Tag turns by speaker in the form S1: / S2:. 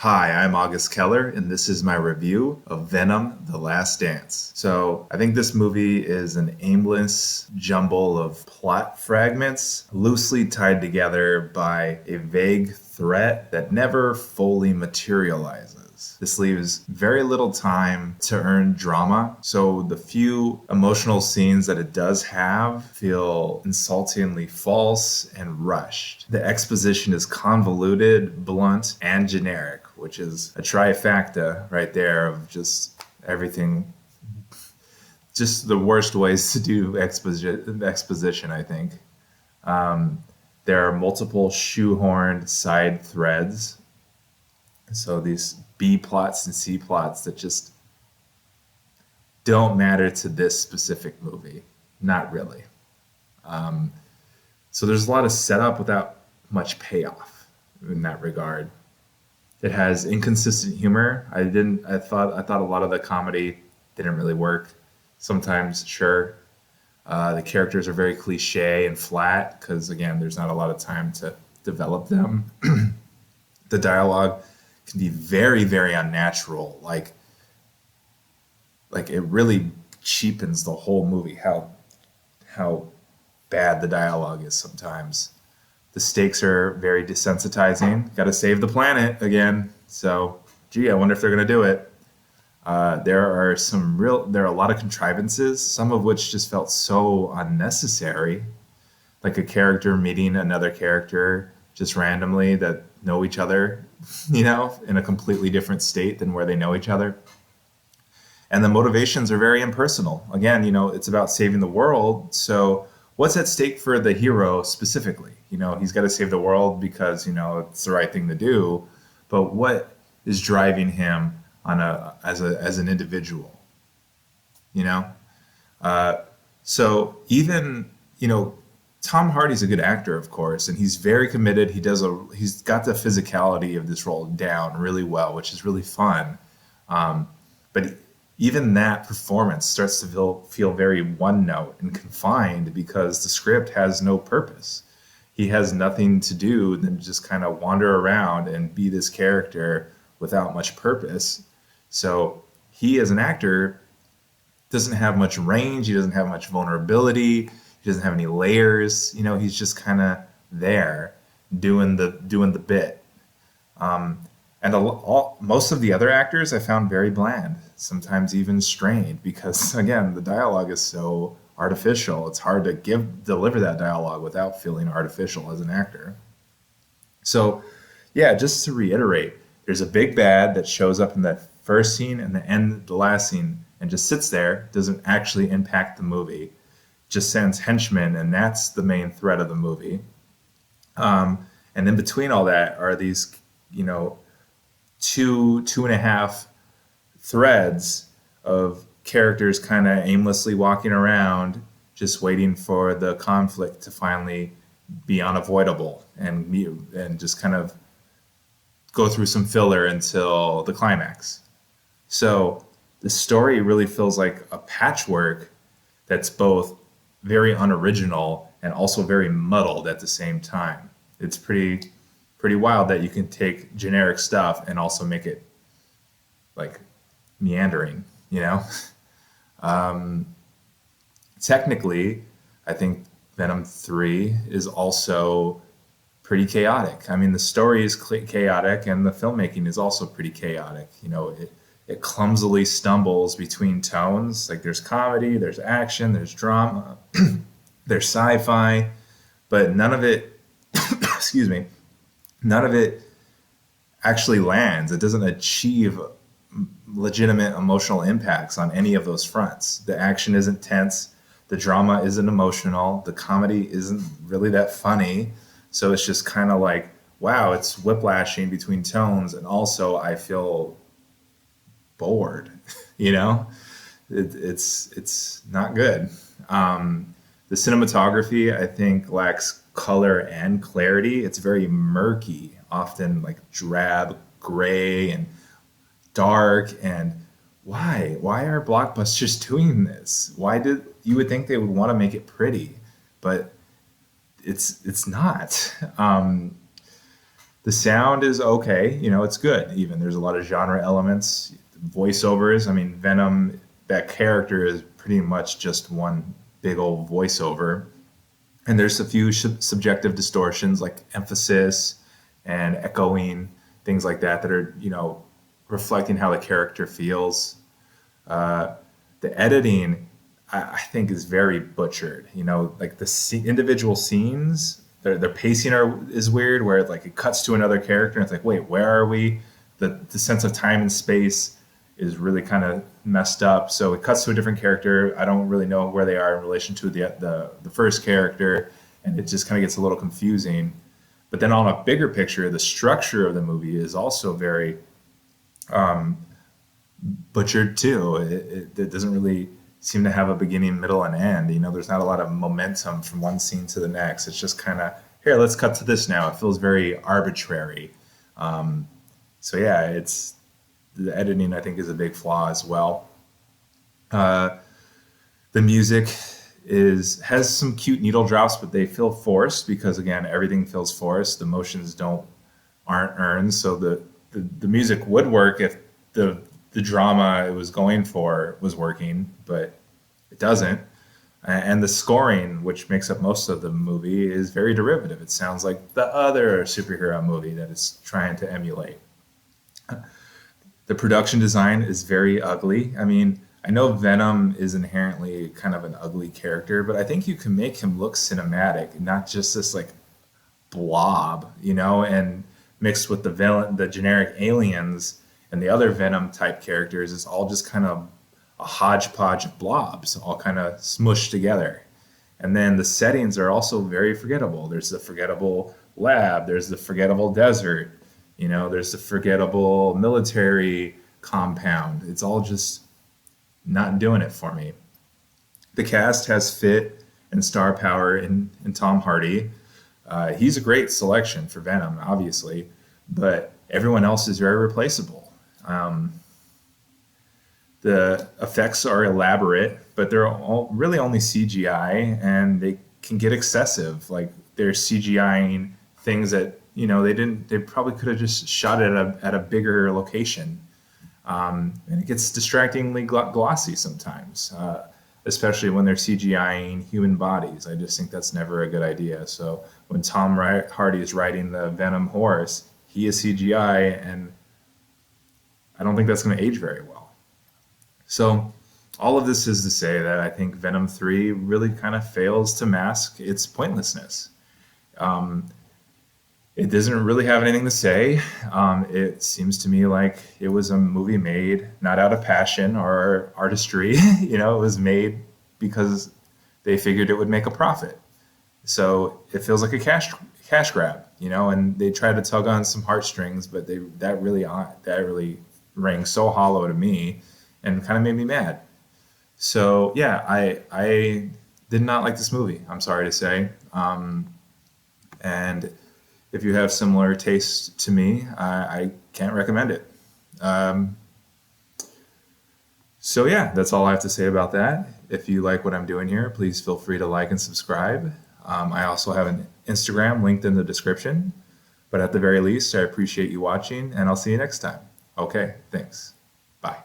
S1: Hi, I'm August Keller, and this is my review of Venom: The Last Dance. So, I think this movie is an aimless jumble of plot fragments, loosely tied together by a vague threat that never fully materializes. This leaves very little time to earn drama, so the few emotional scenes that it does have feel insultingly false and rushed. The exposition is convoluted, blunt, and generic, which is a trifecta right there of just everything, just the worst ways to do exposition, I think. There are multiple shoehorned side threads. So these B plots and C plots that just don't matter to this specific movie. Not really. So there's a lot of setup without much payoff in that regard. It has inconsistent humor. I thought a lot of the comedy didn't really work. Sometimes, sure. The characters are very cliche and flat because again, there's not a lot of time to develop them. The dialogue can be very, very unnatural. Like it really cheapens the whole movie. How bad the dialogue is sometimes. The stakes are very desensitizing. Got to save the planet again. So, gee, I wonder if they're going to do it. There are a lot of contrivances, some of which just felt so unnecessary, like a character meeting another character just randomly that know each other, in a completely different state than where they know each other. And the motivations are very impersonal. Again, it's about saving the world. So what's at stake for the hero specifically? He's got to save the world because, it's the right thing to do. But what is driving him as an individual? You know? So even, Tom Hardy's a good actor, of course, and he's very committed. He's got the physicality of this role down really well, which is really fun. But even that performance starts to feel very one note and confined because the script has no purpose. He has nothing to do than just kind of wander around and be this character without much purpose. So he, as an actor, doesn't have much range. He doesn't have much vulnerability. He doesn't have any layers. He's just kind of there doing the bit. And most of the other actors I found very bland, sometimes even strained, because again, the dialogue is so artificial. It's hard to deliver that dialogue without feeling artificial as an actor. So, yeah, just to reiterate, there's a big bad that shows up in the first scene and the last scene, and just sits there, doesn't actually impact the movie, just sends henchmen, and that's the main thread of the movie. And in between all that are these, two and a half threads of characters kind of aimlessly walking around, just waiting for the conflict to finally be unavoidable and just kind of go through some filler until the climax. So the story really feels like a patchwork that's both very unoriginal and also very muddled at the same time. It's pretty wild that you can take generic stuff and also make it like meandering, Technically, I think Venom 3 is also pretty chaotic. I mean, the story is chaotic and the filmmaking is also pretty chaotic. It clumsily stumbles between tones. Like there's comedy, there's action, there's drama, there's sci-fi, but none of it, excuse me, none of it actually lands. It doesn't achieve legitimate emotional impacts on any of those fronts. The action isn't tense. The drama isn't emotional. The comedy isn't really that funny. So it's just kind of like, wow, it's whiplashing between tones. And also I feel bored, It's not good. The cinematography, I think, lacks color and clarity. It's very murky, often like drab, gray, and dark. And why? Why are blockbusters doing this? You would think they would want to make it pretty, but it's not. The sound is okay, it's good. Even there's a lot of genre elements, voiceovers. I mean, Venom, that character is pretty much just one big old voiceover. And there's a few subjective distortions like emphasis and echoing, things like that that are, reflecting how the character feels. Uh, the editing, I think, is very butchered. Like the individual scenes, their pacing is weird, where like it cuts to another character and it's like, wait, where are we? The sense of time and space is really kind of messed up. So it cuts to a different character. I don't really know where they are in relation to the first character, and it just kind of gets a little confusing. But then on a bigger picture, the structure of the movie is also very butchered too. It doesn't really seem to have a beginning, middle, and end. There's not a lot of momentum from one scene to the next. It's just kind of, here, let's cut to this now. It feels very arbitrary. So yeah, it's the editing, I think, is a big flaw as well. Uh, the music has some cute needle drops, but they feel forced because, again, everything feels forced. The emotions aren't earned. So the music would work if the drama it was going for was working, but it doesn't. And the scoring, which makes up most of the movie, is very derivative. It sounds like the other superhero movie that it's trying to emulate. The production design is very ugly. I mean, I know Venom is inherently kind of an ugly character, but I think you can make him look cinematic, not just this like blob, and mixed with the villain, the generic aliens and the other Venom type characters, it's all just kind of a hodgepodge of blobs, all kind of smushed together. And then the settings are also very forgettable. There's the forgettable lab, there's the forgettable desert, there's the forgettable military compound. It's all just not doing it for me. The cast has fit and star power in Tom Hardy. He's a great selection for Venom, obviously, but everyone else is very replaceable. The effects are elaborate, but they're all really only CGI, and they can get excessive. Like they're CGIing things that they didn't. They probably could have just shot it at a bigger location, and it gets distractingly glossy sometimes, especially when they're CGIing human bodies. I just think that's never a good idea. So when Tom Hardy is riding the Venom horse, he is CGI, and I don't think that's going to age very well. So all of this is to say that I think Venom 3 really kind of fails to mask its pointlessness. Um, it doesn't really have anything to say. It seems to me like it was a movie made not out of passion or artistry. It was made because they figured it would make a profit. So it feels like a cash grab, and they tried to tug on some heartstrings, but that really rang so hollow to me and kind of made me mad. So yeah, I did not like this movie. I'm sorry to say. And if you have similar tastes to me, I can't recommend it. Um, so yeah, that's all I have to say about that. If you like what I'm doing here, please feel free to like and subscribe. I also have an Instagram linked in the description. But at the very least, I appreciate you watching, and I'll see you next time. Okay, thanks. Bye.